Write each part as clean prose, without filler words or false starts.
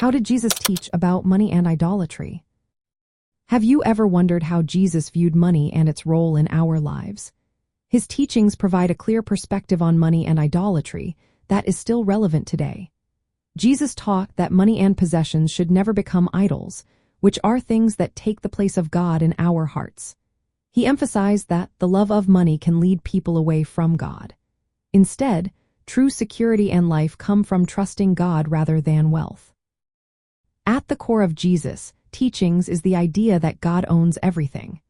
How did Jesus teach about money and idolatry? Have you ever wondered how Jesus viewed money and its role in our lives? His teachings provide a clear perspective on money and idolatry that is still relevant today. Jesus taught that money and possessions should never become idols, which are things that take the place of God in our hearts. He emphasized that the love of money can lead people away from God. Instead, true security and life come from trusting God rather than wealth. At the core of Jesus' teachings is the idea that God owns everything.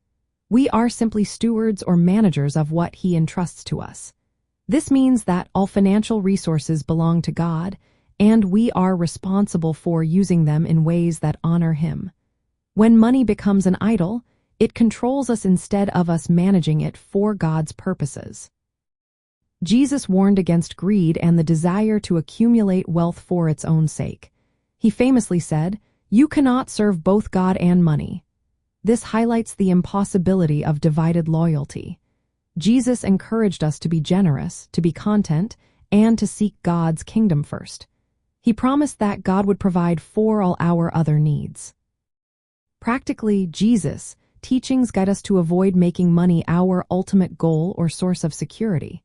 We are simply stewards or managers of what He entrusts to us. This means that all financial resources belong to God, and we are responsible for using them in ways that honor Him. When money becomes an idol, it controls us instead of us managing it for God's purposes. Jesus warned against greed and the desire to accumulate wealth for its own sake. He famously said, "You cannot serve both God and money." This highlights the impossibility of divided loyalty. Jesus encouraged us to be generous, to be content, and to seek God's kingdom first. He promised that God would provide for all our other needs. Practically, Jesus' teachings guide us to avoid making money our ultimate goal or source of security.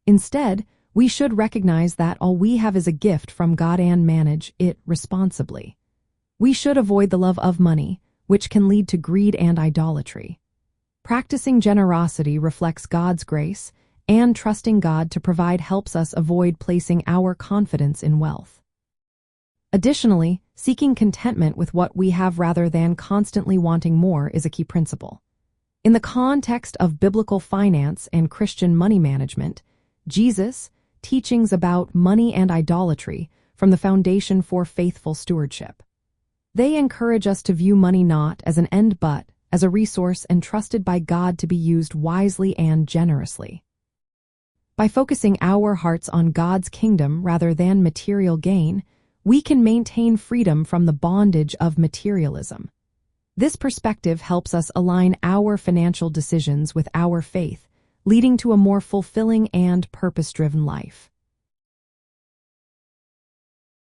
Instead, we should recognize that all we have is a gift from God and manage it responsibly. We should avoid the love of money, which can lead to greed and idolatry. Practicing generosity reflects God's grace, and trusting God to provide helps us avoid placing our confidence in wealth. Additionally, seeking contentment with what we have rather than constantly wanting more is a key principle. In the context of biblical finance and Christian money management, Jesus' teachings about money and idolatry from the foundation for faithful stewardship. They encourage us to view money not as an end but as a resource entrusted by God to be used wisely and generously. By focusing our hearts on God's kingdom rather than material gain, we can maintain freedom from the bondage of materialism. This perspective helps us align our financial decisions with our faith, leading to a more fulfilling and purpose-driven life.